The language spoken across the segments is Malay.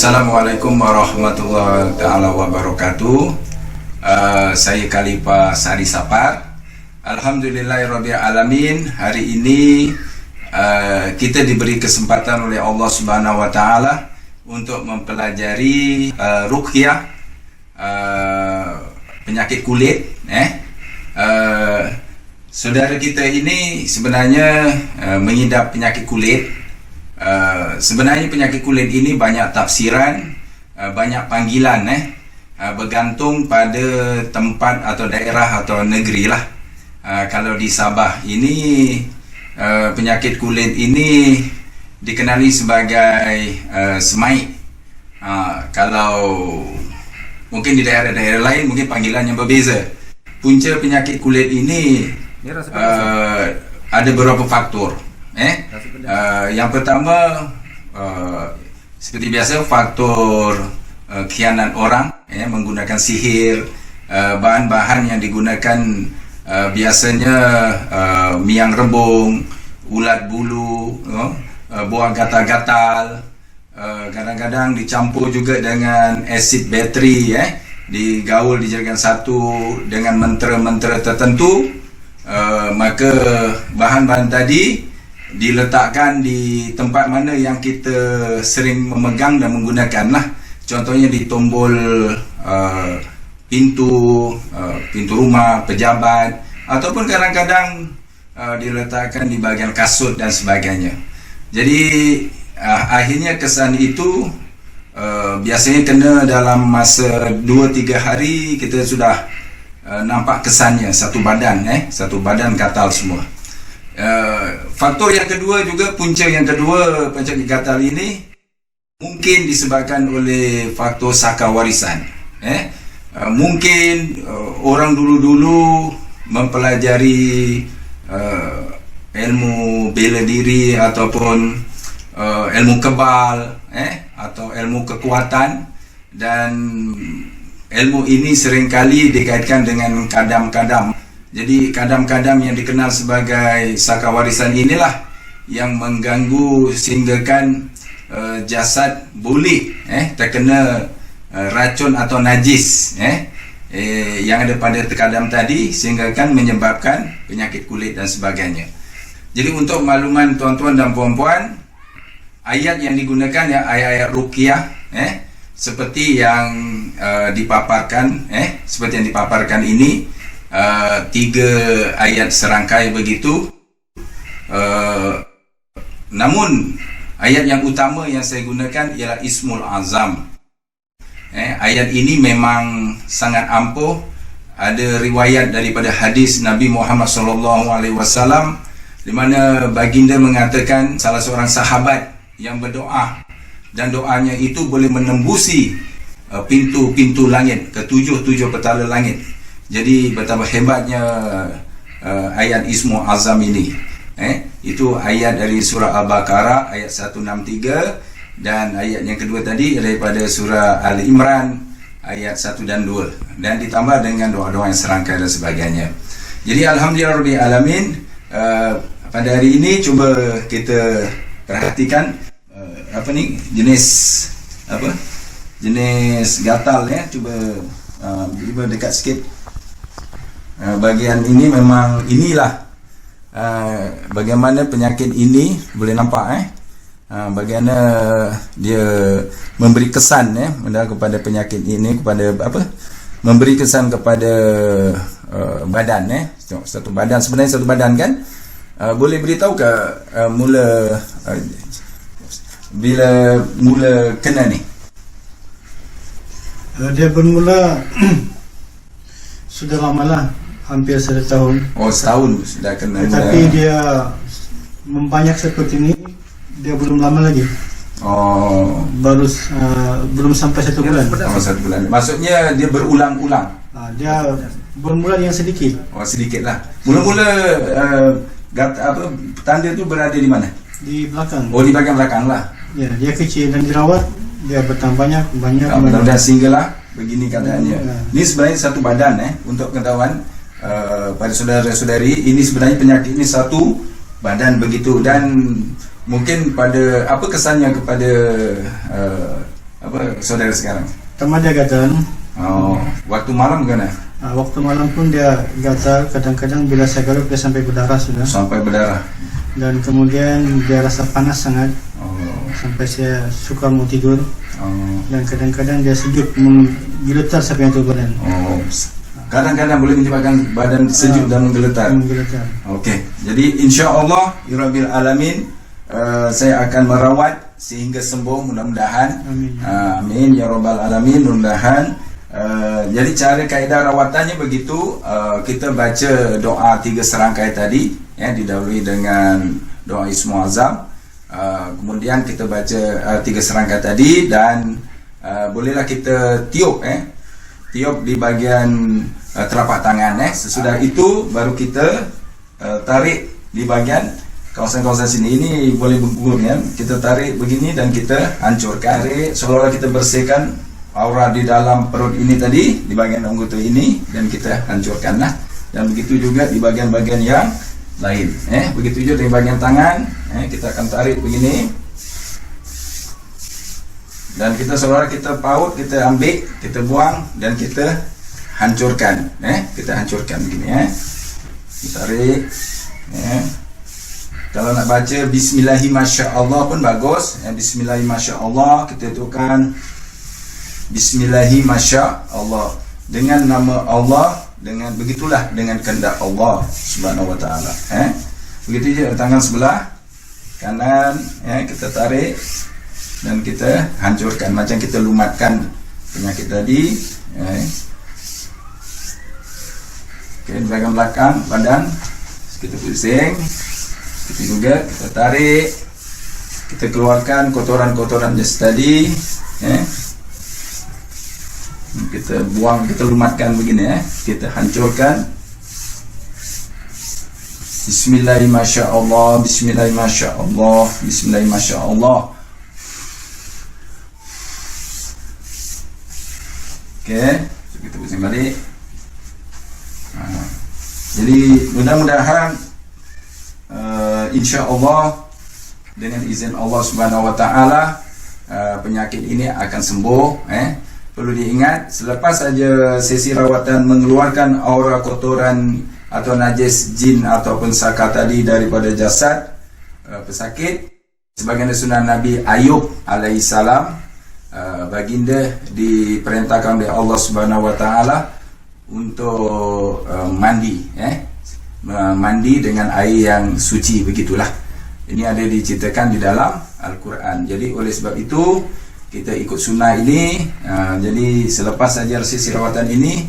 Assalamualaikum warahmatullahi taala wabarakatuh. Saya Khalifah Sari Sapar. Alhamdulillahirabbil alamin. Hari ini kita diberi kesempatan oleh Allah Subhanahu wa taala untuk mempelajari ruqyah penyakit kulit. Saudara kita ini sebenarnya mengidap penyakit kulit. Sebenarnya penyakit kulit ini banyak tafsiran, banyak panggilan, bergantung pada tempat atau daerah atau negeri lah. Kalau di Sabah ini penyakit kulit ini dikenali sebagai semaik. Kalau mungkin di daerah-daerah lain mungkin panggilan yang berbeza. Punca penyakit kulit ini ada beberapa faktor. Yang pertama, seperti biasa, faktor khianat orang, menggunakan sihir. Bahan-bahan yang digunakan biasanya miang rebung, ulat bulu, buah gatal-gatal. Kadang-kadang dicampur juga dengan asid bateri, digaul dijadikan satu dengan mentera-mentera tertentu. Maka bahan-bahan tadi diletakkan di tempat mana yang kita sering memegang dan menggunakan lah. Contohnya di tombol pintu rumah, pejabat, ataupun kadang-kadang diletakkan di bahagian kasut dan sebagainya. Jadi akhirnya kesan itu biasanya kena dalam masa 2-3 hari kita sudah nampak kesannya, satu badan gatal semua. Faktor yang kedua juga, punca yang kedua penyakit gatal ini mungkin disebabkan oleh faktor saka warisan. Mungkin orang dulu-dulu mempelajari ilmu bela diri ataupun ilmu kebal, atau ilmu kekuatan, dan ilmu ini seringkali dikaitkan dengan kadam-kadam. Jadi kadam-kadam yang dikenal sebagai saka warisan inilah yang mengganggu sehinggakan jasad boleh terkena racun atau najis yang ada pada kadam tadi, sehinggakan menyebabkan penyakit kulit dan sebagainya. Jadi untuk makluman tuan-tuan dan puan-puan, ayat yang digunakan ya ayat-ayat ruqyah, seperti yang dipaparkan, seperti yang dipaparkan ini. 3 ayat serangkai begitu. Namun ayat yang utama yang saya gunakan ialah Ismul Azam. Ayat ini memang sangat ampuh. Ada riwayat daripada hadis Nabi Muhammad SAW di mana baginda mengatakan salah seorang sahabat yang berdoa, dan doanya itu boleh menembusi pintu-pintu langit, ke-7 petala langit. Jadi betapa hebatnya ayat Ismul Azam ini. Itu ayat dari surah Al-Baqarah ayat 163, dan ayat yang kedua tadi daripada surah Ali Imran ayat 1 dan 2, dan ditambah dengan doa-doa yang serangkai dan sebagainya. Jadi alhamdulillahirabbil alamin, pada hari ini cuba kita perhatikan jenis gatal, cuba dekat sikit. Bahagian ini memang inilah bagaimana penyakit ini boleh nampak, bagaimana dia memberi kesan kepada penyakit ini, kepada memberi kesan kepada badan, satu badan, sebenarnya satu badan kan. Boleh beritahu ke bila mula kena ni? Dia bermula sudah lama lah, hampir 1 tahun. Oh, setahun sudah kena. Tetapi dia membanyak seperti ini, dia belum lama lagi. Oh, baru belum sampai 1 bulan. Oh, 1 bulan. Maksudnya dia berulang-ulang. Dia bermula yang sedikit. Oh, sedikit lah. Mula-mula tanda tu berada di mana? Di belakang. Oh, di bahagian belakang lah. Ya, dia kecil dan dirawat, dia bertambah banyak. Mudah-mudahan sehinggalah begini keadaannya. Ini sebenarnya satu badan, untuk pengetahuan pada saudara-saudari, ini sebenarnya penyakit ini satu badan begitu. Dan mungkin pada apa kesannya kepada apa saudara sekarang? Pertama dia gatal. Oh, waktu malam kan? Waktu malam pun dia gatal. Kadang-kadang bila saya garuk dia sampai berdarah sudah. Sampai berdarah. Dan kemudian dia rasa panas sangat. Oh. Sampai saya suka mau tidur. Oh. Dan kadang-kadang dia sejuk menggeletar sampai yang badan. Oh. Kadang-kadang boleh menyebabkan badan sejuk dan menggeletar. Menggeletar. Okey. Jadi insya-Allah ya Rabbil alamin saya akan merawat sehingga sembuh mudah-mudahan. Amin. Amin ya rabbal alamin, mudah-mudahan. Jadi cara kaedah rawatannya begitu, kita baca doa 3 serangkai tadi ya, didahului dengan doa Ismul Azam. Kemudian kita baca 3 serangkai tadi dan bolehlah kita tiup tiup di bahagian telapak tangan sesudah itu baru kita tarik di bahagian kawasan-kawasan sini. Ini boleh bergulung ya. Kita tarik begini dan kita hancurkan. Tarik seolah-olah kita bersihkan aura di dalam perut ini tadi, di bahagian anggota ini, dan kita hancurkanlah. Dan begitu juga di bahagian-bahagian yang lain. Begitu juga di bahagian tangan. Kita akan tarik begini. Dan kita seolah-olah kita paut, kita ambil, kita buang dan kita hancurkan. Kita hancurkan begini Kita tarik. Kalau nak baca Bismillahirrahmanirrahim pun bagus. Bismillahirrahmanirrahim kita tukan Bismillahirrahmanirrahim dengan nama Allah, dengan begitulah dengan kehendak Allah Subhanahu wa taala. Begitu je tangan sebelah kanan kita tarik dan kita hancurkan macam kita lumatkan penyakit tadi. Okey, bahagian belakang badan kita pusing. Kita juga kita tarik, kita keluarkan kotoran-kotoran jasad tadi, kita buang, kita lumatkan begini kita hancurkan. Bismillahirrahmanirrahim, Bismillahirrahmanirrahim, Bismillahirrahmanirrahim. Okey, kita pusing balik. Jadi mudah-mudahan insya-Allah dengan izin Allah Subhanahu wa taala penyakit ini akan sembuh. Perlu diingat, selepas saja sesi rawatan mengeluarkan aura kotoran atau najis jin ataupun saka tadi daripada jasad pesakit, sebagaimana sunnah Nabi Ayub alaihissalam, baginda diperintahkan oleh Allah Subhanahu wa taala untuk mandi mandi dengan air yang suci, begitulah. Ini ada diceritakan di dalam Al-Quran. Jadi oleh sebab itu kita ikut sunnah ini. Jadi selepas saja sesi rawatan ini,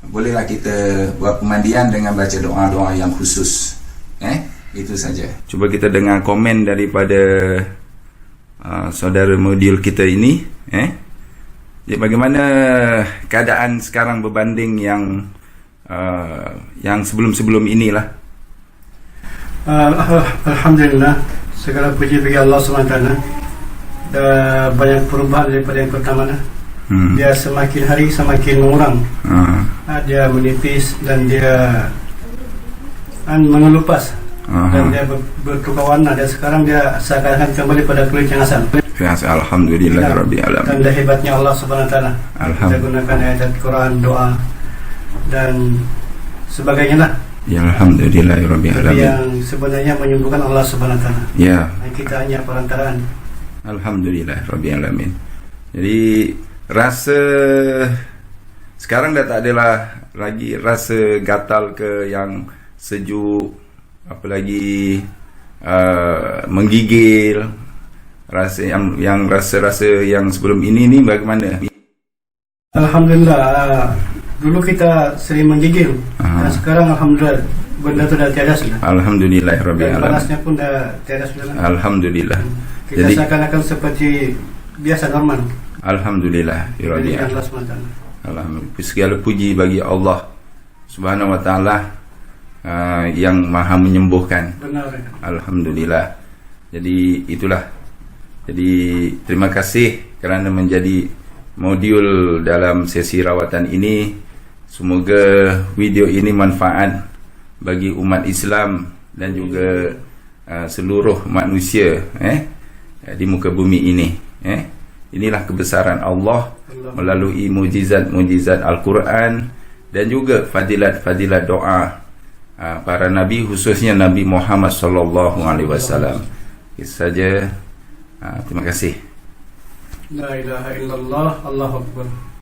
bolehlah kita buat pemandian dengan baca doa-doa yang khusus. Itu saja. Cuba kita dengar komen daripada saudara modul kita ini. Jadi bagaimana keadaan sekarang berbanding yang sebelum-sebelum inilah? Alhamdulillah, segala puji bagi Allah SWT. Dah banyak perubahan daripada yang pertama lah. Dia semakin hari semakin mengurang. Dia menipis dan dia mengelupas. Dan dia bertukar warna. Dan sekarang dia seakan-akan kembali pada kulit yang asal. Alhamdulillahirabbil alamin. Dan dah hebatnya Allah SWT. Kita gunakan ayat Quran, doa dan sebagainya lah. Ya, alhamdulillahirabbil alamin. Yang sebenarnya menyembuhkan Allah SWT. Ya. Kita hanya perantaraan. Alhamdulillahirabbil alamin. Jadi rasa sekarang dah tak adalah lagi rasa gatal ke yang sejuk, apalagi menggigil. Rasa yang rasa-rasa yang sebelum ini ni bagaimana? Alhamdulillah, dulu kita sering menggigil. Dan sekarang alhamdulillah benda tu dah tiada sudah. Alhamdulillahirabbil alamin. Panasnya pun dah tiada sudah. Alhamdulillah. Kita jadi seakan-akan seperti biasa normal. Alhamdulillahirabbil alamin. Alhamdulillah. Segala puji bagi Allah Subhanahu wa taala yang Maha menyembuhkan. Benar. Alhamdulillah. Jadi itulah. Jadi terima kasih kerana menjadi modul dalam sesi rawatan ini. Semoga video ini manfaat bagi umat Islam dan juga seluruh manusia di muka bumi ini. Inilah kebesaran Allah melalui mujizat-mujizat Al-Quran dan juga fadilat-fadilat doa para nabi, khususnya Nabi Muhammad sallallahu alaihi wasallam. Itu saja. Terima kasih. La ilaha illallah, Allahu akbar.